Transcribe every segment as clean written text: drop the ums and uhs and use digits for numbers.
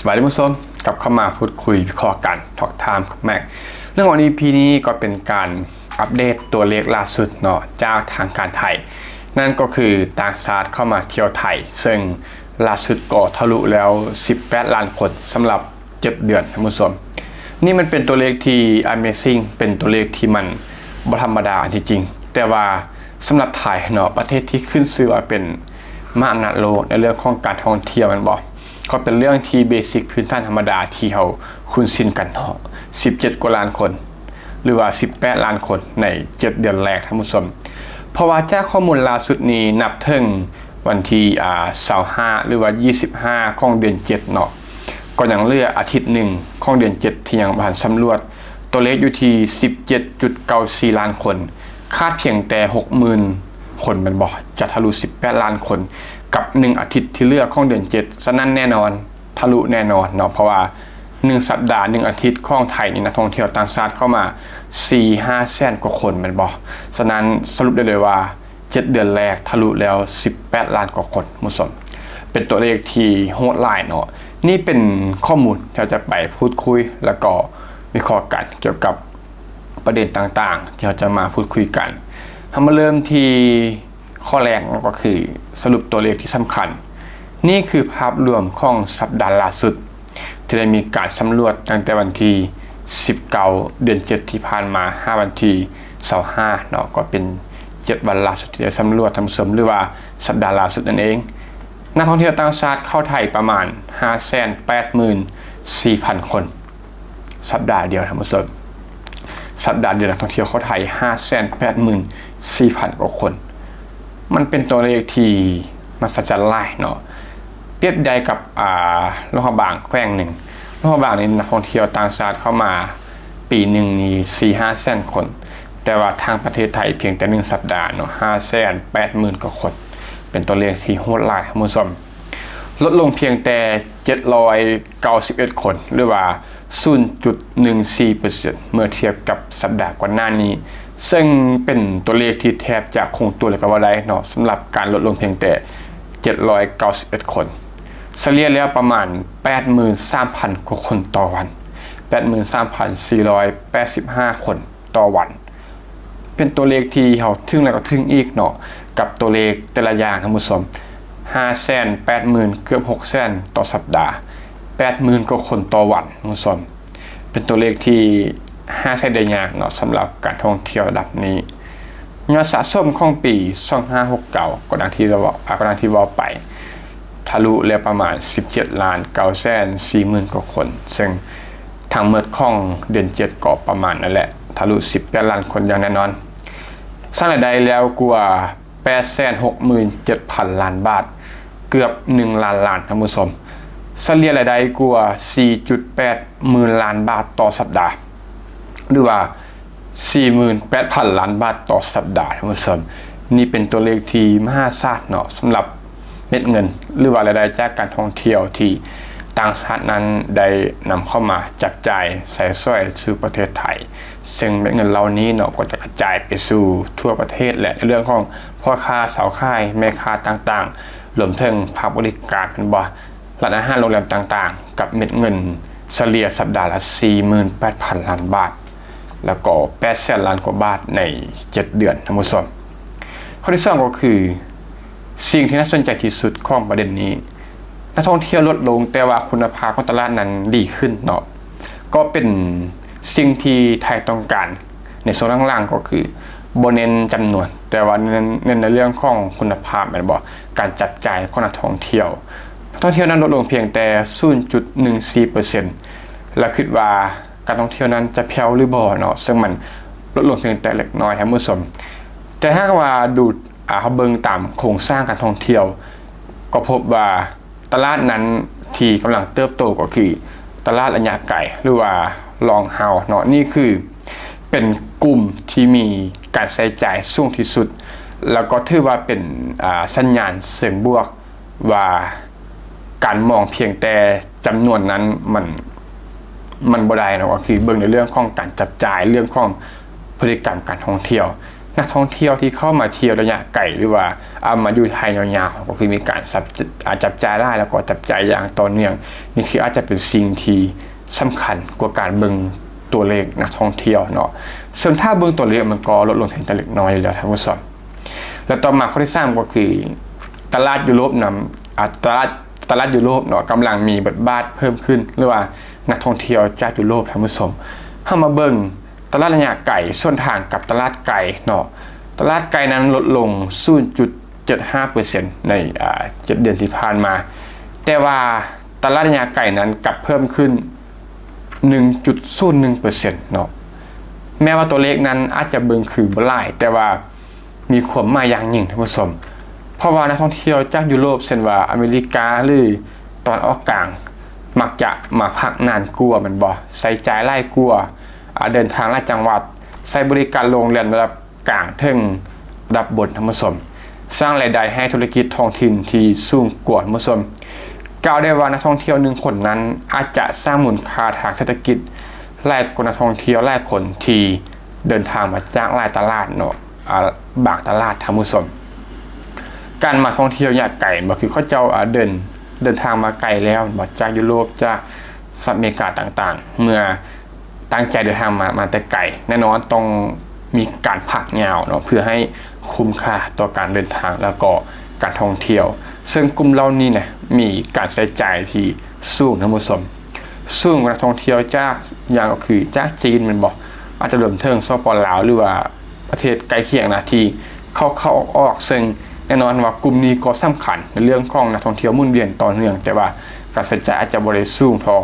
สวัสดีผู้ชมกลับเข้ามาพูดคุยวิเคราะห์กันทอล์กไทม์กับแม็กเรื่องวัน EP นี้ก็เป็นการอัปเดตตัวเลขล่าสุดเนาะจากทางการไทยนั่นก็คือต่างชาติเข้ามาเที่ยวไทยซึ่งล่าสุดก็ทะลุแล้ว18ล้านคนสำหรับ7เดือนท่านผู้ชมนี่มันเป็นตัวเลขที่ Amazing เป็นตัวเลขที่มันบ่ธรรมดาที่จริงแต่ว่าสำหรับไทยเนาะประเทศที่ขึ้นชื่อว่าเป็นมหาอำนาจโลกในเรื่องของการท่องเที่ยวมันบอกก็เป็นเรื่องที่เบสิกพื้นฐานธรรมดาที่เขาคุ้นชินกันเนาะ17กว่าล้านคนหรือว่า18ล้านคนใน7เดือนแรกท่านผู้ชมเพราะว่าจากข้อมูลล่าสุดนี้นับถึงวันที่25หรือว่า25ของเดือน7เนาะก็ยังเหลืออาทิตย์หนึ่งของเดือน7ที่ยังบ่ทันสำรวจตัวเลขอยู่ที่ 17.94 ล้านคนคาดเพียงแต่ 60,000 คนมันบอกจะทะลุ18ล้านคนกับ1อาทิตย์ที่เหลือของเดือน7ฉะนั้นแน่นอนทะลุแน่นอนเนาะเพราะว่า1สัปดาห์1อาทิตย์ของไทยนี่นักท่องเที่ยวต่างชาติเข้ามา 4-5 แสนกว่าคนมันบอกฉะนั้นสรุปได้เลยว่า7เดือนแรกทะลุแล้ว18ล้านกว่าคนมุสลิมเป็นตัวเลขที่โหดหลายเนาะนี่เป็นข้อมูลที่เราจะไปพูดคุยแล้วก็วิเคราะห์กันเกี่ยวกับประเด็นต่างๆที่เราจะมาพูดคุยกันเรามาเริ่มที่ข้อแรกก็คือสรุปตัวเลขที่สำคัญนี่คือภาพรวมของสัปดาห์ล่าสุดที่ได้มีการสำรวจตั้งแต่วันที่19เดือน7ที่ผ่านมา5วันที่25เนาะก็เป็น7วันล่าสุดที่ได้สำรวจทำสมหรือว่าสัปดาห์ล่าสุดนั่นเองนักท่องเที่ยวต่างชาติเข้าไทยประมาณ 584,000 คนสัปดาห์เดียวท่านผู้ชมสัปดาห์เดียวนักท่องเที่ยวเข้าไทย 584,000 กว่าคนมันเป็นตัวเลขที่มหัศจรรย์หลายเนาะเปรียบใดกับโลกบางแขวงหนึ่งโลกบางนี้นักท่องเที่ยวต่างชาติเข้ามาปีหนึ่งนี่ 4-5 แสนคนแต่ว่าทางประเทศไทยเพียงแต่1สัปดาห์เนาะ 580,000 กว่าคนเป็นตัวเลขที่โหดหลายท่านผู้ชมลดลงเพียงแต่791คนหรือว่า 0.14% เมื่อเทียบกับสัปดาห์ก่อนหน้านี้ซึ่งเป็นตัวเลขที่แทบจะคงตัวเลยก็ว่าได้เนาะสำหรับการลดลงเพียงแต่791คนเฉลี่ยแล้วประมาณ 83,000 กว่าคนต่อวัน 83,485 คนต่อวันเป็นตัวเลขที่เขาทึ่งแล้วก็ทึ่งอีกเนาะกับตัวเลขแต่ละอย่างท่านผู้ชม 580,000 เกือบ 600,000 ต่อสัปดาห์ 80,000 กว่าคนต่อวันท่านผู้ชมเป็นตัวเลขที่5 ได้ยากเนาะสำหรับการท่องเที่ยวระดับนี้ยอดสะสมของปี2569ก็ดังที่เราบอกไปทะลุแล้วประมาณ 17,940,000 กว่าคนซึ่งทางเมื่อของเดือน7ก็ประมาณนั่นแหละทะลุ18ล้านคนอย่างแน่นอนสร้างรายได้แล้วกว่า 867,000 ล้านบาทเกือบ1ล้านล้านท่านผู้ชมเฉลี่ยรายได้กว่า 4.8 หมื่นล้านบาทต่อสัปดาห์หรือว่า 48,000 ล้านบาทต่อสัปดาห์ท่านผู้ชมนี่เป็นตัวเลขที่มหาศาลเนาะสำหรับเม็ดเงินหรือว่ารายได้จากการท่องเที่ยวที่ต่างชาตินั้นได้นำเข้ามาจับจ่ายใส่สร้อยสู่ประเทศไทยซึ่งเม็ดเงินเหล่านี้เนาะก็จะกระจายไปสู่ทั่วประเทศและในเรื่องของพ่อค้าสาวขายแม่ค้าต่างๆรวมถึงภาคบริการเป็นบ่ร้านอาหารโรงแรมต่างๆกับเม็ดเงินเฉลี่ยสัปดาห์ละ 48,000 ล้านบาทแล้วก็800,000 ล้านกว่าบาทใน7เดือนท่านผู้ชมข้อที่2ก็คือสิ่งที่น่าสนใจที่สุดของประเด็นนี้นักท่องเที่ยวลดลงแต่ว่าคุณภาพของตลาดนั้นดีขึ้นเนาะก็เป็นสิ่งที่ไทยต้องการในโซนล่างๆก็คือบ่เน้นจำนวนแต่ว่าเน้นในเรื่องของคุณภาพแม่นบ่การจัดจ่ายของนักท่องเที่ยวนั้นลดลงเพียงแต่ 0.14% และคิดว่าการท่องเที่ยวนั้นจะแผ่วหรือบ่เนาะซึ่งมันลดลงเพียงแต่เล็กน้อยท่านผู้ชมแต่ถ้าว่าดูเขาเบิ่งตามโครงสร้างการท่องเที่ยวก็พบว่าตลาดนั้นที่กำลังเติบโตก็คือตลาดระยะไกลหรือว่าลองเฮาเนาะนี่คือเป็นกลุ่มที่มีการใช้จ่ายสูงที่สุดแล้วก็ถือว่าเป็นสัญญาณเชิงบวกว่าการมองเพียงแต่จำนวนนั้นมันบ่ได้เนาะก็คือเบิ่งในเรื่องของการจับจ่ายเรื่องของพฤติกรรมการท่องเที่ยว นักท่องเที่ยวที่เข้ามาเที่ยวระยะไกลหรือว่าเอามาอยู่ไทยยาวๆก็คือมีการจับจ่ายได้แล้วก็จับจ่ายอย่างต่อเนื่องนี่คืออาจจะเป็นสิ่งที่สำคัญกว่าการเบิ่งตัวเลขนักท่องเที่ยวเนาะส่วนถ้าเบิ่งตัวเลขมันก็ลดลงเพียงแต่เล็กน้อยอยู่แล้วท่านผู้ชมแล้วต่อมาข้อที่3ก็คือตลาดยุโรปนำตลาดยุโรปเนาะกำลังมีบทบาทเพิ่มขึ้นหรือว่านักท่องเที่ยวจากยุโรปท่านผู้ชมเข้ามาเบิ่งตลาดระยะไกลส่วนทางกับตลาดไกลเนาะตลาดไกลนั้นลดลง 0.75% ใน7 เดือนที่ผ่านมาแต่ว่าตลาดระยะไกลนั้นกลับเพิ่มขึ้น 1.01% เนาะแม้ว่าตัวเลขนั้นอาจจะเบิ่งคือบ่หลายแต่ว่ามีความหมายอย่างยิ่งท่านผู้ชมเพราะว่านักท่องเที่ยวจากยุโรปเช่นว่าอเมริกาหรือตอนออกกลางมักจะมาพักนานกว่ามันบ่ใส่จ่ายหลายกว่าเดินทางหลายจังหวัดใช้บริการโรงแรมระดับกลางถึงระดับบนท่านผู้ชมสร้างรายได้ให้ธุรกิจท้องถิ่นที่สูงกว่าท่านผู้ชมกล่าวได้ว่านักท่องเที่ยว1คนนั้นอาจจะสร้างมูลค่าทางเศรษฐกิจหลายกว่านักท่องเที่ยวหลายคนที่เดินทางมาจากหลายตลาดเนาะบางตลาดท่านผู้ชมการมาท่องเที่ยวอย่างไกลมันคือเขาเจ้าเดินทางมาไกลแล้วมาจากยุโรปจากสหรัฐอเมริกาต่างๆเมื่อตั้งใจเดินทางมาแต่ไกลแน่นอนต้องมีการพักยาวเนาะเพื่อให้คุ้มค่าต่อการเดินทางแล้วก็การท่องเที่ยวซึ่งกลุ่มเหล่านี้เนี่ยมีการใช้จ่ายที่สูงท่านผู้ชมสูงกว่านักท่องเที่ยวจากอย่างก็คือจากจีนมันบอกอาจจะรวมถึงสปป.ลาวหรือว่าประเทศใกล้เคียงนะที่เข้าออกซึ่งแน่นอนว่ากลุ่มนี้ก็สำคัญในเรื่องของนักท่องเที่ยวหมุนเวียนต่อเนื่องแต่ว่าการใช้จ่ายอาจจะบ่ได้สูงพอ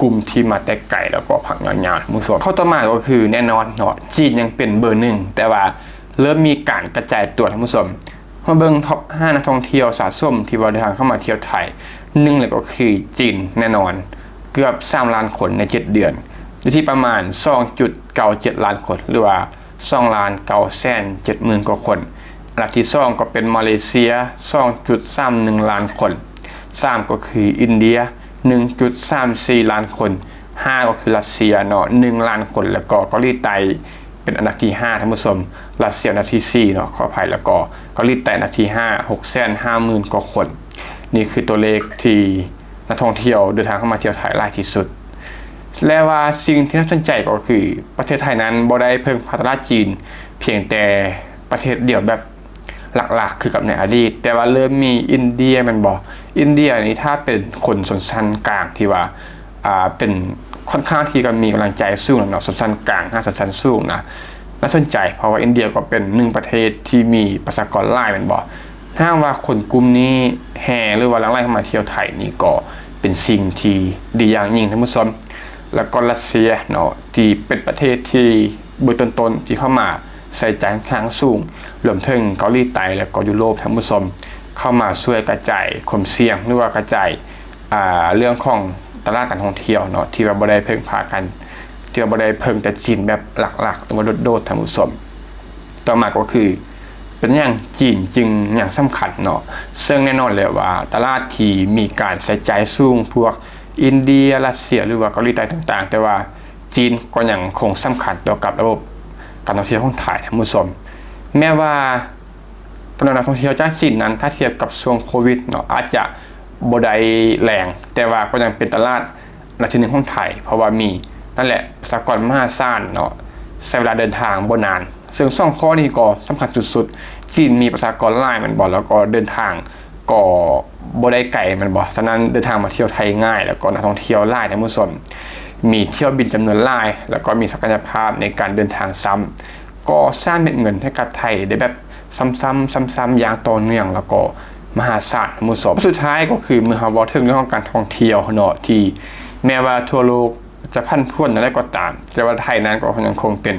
กลุ่มที่มาแต่ไกลแล้วก็พักยาวๆมุสลิมข้อต่อมาก็คือแน่นอนเนาะจีนยังเป็นเบอร์1แต่ว่าเริ่มมีการกระจายตัวท่านผู้ชมมาเบิ่งท็อป5นักท่องเที่ยวสะสมที่เดินทางเข้ามาเที่ยวไทย1เลยก็คือจีนแน่นอนเกือบ3ล้านคนใน7เดือนอยู่ที่ประมาณ 2.97 ล้านคนหรือว่า2,970,000 กว่าคนอันดับที่2ก็เป็นมาเลเซีย 2.31 ล้านคน3ก็คืออินเดีย 1.34 ล้านคน5ก็คือรัสเซียเนาะ1ล้านคนแล้วก็เกาหลีใต้เป็นอันดับที่5ท่านผู้ชมรัสเซียอันดับที่4เนาะขออภัยแล้วก็เกาหลีใต้อันดับที่5 650,000 กว่าคนนี่คือตัวเลขที่นักท่องเที่ยวเดินทางเข้ามาเที่ยวไทยหลายที่สุดและว่าสิ่งที่น่าสนใจก็คือประเทศไทยนั้นบ่ได้เพิ่งพัฒนาจีนเพียงแต่ประเทศเดียวแบบหลักๆคือกับในอดีตแต่ว่าเริ่มมีอินเดียมันบอกอินเดียนี่ถ้าเป็นคนชนชั้นกลางที่ว่าเป็นค่อนข้างที่ก็มีกำลังใจสูงเนาะชนชั้นกลางชนชั้นสูงนะน่าสนใจเพราะว่าอินเดียก็เป็น1ประเทศที่มีประชากรหลายมันบอกถ้าว่าคนกลุ่มนี้แห่หรือว่าหลั่งไหลเข้ามาเที่ยวไทยนี่ก็เป็นสิ่งที่ดีอย่างยิ่งท่านผู้ชมแล้วก็รัสเซียเนาะที่เป็นประเทศที่เบอร์ต้นๆที่เข้ามาใส่ใจค่อนข้างสูงรวมถึงเกาหลีใต้และก็ยุโรปท่านผู้ชมเข้ามาช่วยกระจายความเสี่ยงหรือว่ากระจายเรื่องของตลาดการท่องเที่ยวเนาะที่ว่าบ่ได้เพิ่งพากันที่ว่าบ่ได้เพิ่งแต่จีนแบบหลักๆหรือว่าโดดๆท่านผู้ชมต่อมาก็คือเป็นอย่างจีนจึงอย่างสำคัญเนาะซึ่งแน่นอนเลยว่าตลาดที่มีการใส่ใจสูงพวกอินเดียรัสเซียหรือว่าเกาหลีใต้ต่างๆแต่ว่าจีนก็ยังคงสำคัญต่อกับระบบการท่องเที่ยวของไทยท่านผู้ชมแม้ว่าตลาดนักท่องเที่ยวจากจีนนั้นถ้าเทียบกับช่วงโควิดเนาะอาจจะบ่ได้แรงแต่ว่าก็ยังเป็นตลาดอันดับที่1ของไทยเพราะว่ามีนั่นแหละประชากรมหาศาลเนาะใช้เวลาเดินทางบ่นานซึ่ง2ข้อนี้ก็สำคัญสุดๆจีนมีประชากรหลายมันบ่แล้วก็เดินทางก็บ่ได้ไกลมันบ่ฉะนั้นเดินทางมาเที่ยวไทยง่ายแล้วก็นักท่องเที่ยวหลายท่านผู้ชมมีเที่ยวบินจำนวนหลายแล้วก็มีศักยภาพในการเดินทางซ้ำก็สร้างเม็ดเงินให้กับไทยได้แบบซ้ำๆอย่างต่อเนื่องแล้วก็มหาศาลท่านผู้ชมสุดท้ายก็คือเมื่อเราบอกถึงเรื่องของการท่องเที่ยวเนาะที่แม้ว่าทั่วโลกจะพันพวนอะไรก็ตามแต่ว่าไทยนั้นก็ยังคงเป็น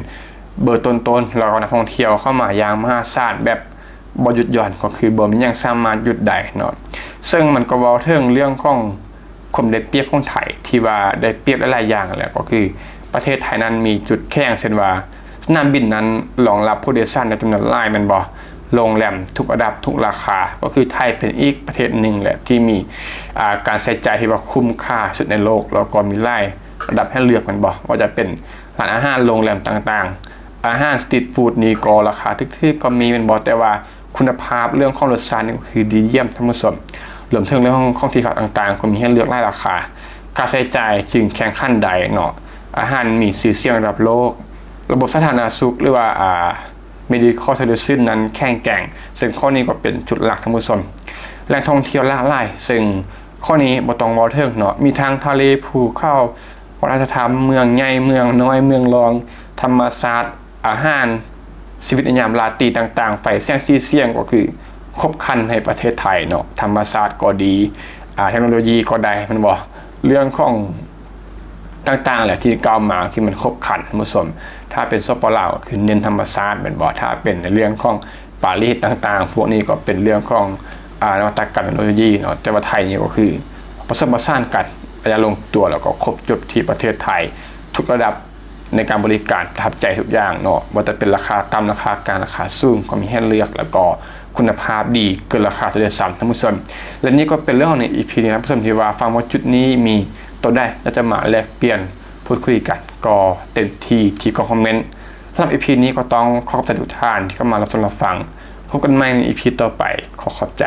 เบอร์ต้นๆแล้วก็นักท่องเที่ยวเข้ามาอย่างมหาศาลแบบบ่หยุดหย่อนก็คือบ่มีหยังสามารถหยุดได้เนาะซึ่งมันก็เว้าถึงเรื่องของความได้เปรียบของไทยที่ว่าได้เปรียบหลายๆอย่างแหละก็คือประเทศไทยนั้นมีจุดแข็งเช่นว่าสนามบินนั้นรองรับผู้โดยสารในจำนวนหลายแม่นบ่โรงแรมทุกระดับทุกราคาก็คือไทยเป็นอีกประเทศหนึ่งแหละที่มีการใช้จ่ายที่ว่าคุ้มค่าสุดในโลกแล้วก็มีหลายระดับให้เลือกแม่นบ่ว่าจะเป็นร้านอาหารโรงแรมต่าง อาหารสตรีทฟู้ดนี่ก็ราคาทึกๆก็มีเป็นบ่แต่ว่าคุณภาพเรื่องของรสชาตินี่ก็คือดีเยี่ยมท่านผู้ชมรวมถึงเรื่องของที่พักต่างๆก็มีให้เลือกหลายราคาค่าใช้จ่ายจึงแข่งขันใดเนาะอาหารมีชื่อเสียงระดับโลกระบบสาธารณสุขหรือว่าmedical solution นั้นแข่งแกร่งซึ่งข้อนี้ก็เป็นจุดหลักท่านผู้ชมแหล่งท่องเที่ยวหลากหลายซึ่งข้อนี้บ่ต้องเว้าถึงเนาะมีทางทะเลภูเขาวัฒนธรรมเมืองใหญ่เมืองน้อยเมืองรองธรรมศาสตร์อาหารชีวิตในยามราตรีต่างๆไฟแสงสีเสียงก็คือครบครันในประเทศไทยเนาะธรรมศาสตร์ก็ดีเทคโนโลยีก็ได้มันบ่เรื่องของต่างๆแหละที่กล่าวมาคือมันครบครันท่านผู้ชมถ้าเป็นสปปลาวคือเน้นธรรมศาสตร์เป็นบ่ถ้าเป็นในเรื่องของปารีสต่างๆพวกนี้ก็เป็นเรื่องของนวัตกรรมเทคโนโลยีเนาะแต่ว่าไทยนี่ก็คือผสมผสานกันจะลงตัวแล้วก็ครบจบที่ประเทศไทยทุกระดับในการบริการประทับใจทุกอย่างเนาะว่าจะเป็นราคาต่ำราคากลางราคาสูงก็มีให้เลือกแล้วก็คุณภาพดีเกินราคาตัวเดียวซ้ำท่านผู้ชมและนี่ก็เป็นเรื่องของใน EP นี้นะท่านผู้ชมที่ว่าฟังว่าจุดนี้มีตัวได้แล้วจะมาแลกเปลี่ยนพูดคุยกันก็เต็มที่คอมเมนต์สำหรับ EP นี้ก็ต้องขอบใจทุกท่านที่เข้ามารับชมรับฟังพบกันใหม่ใน EP ต่อไปขอบใจ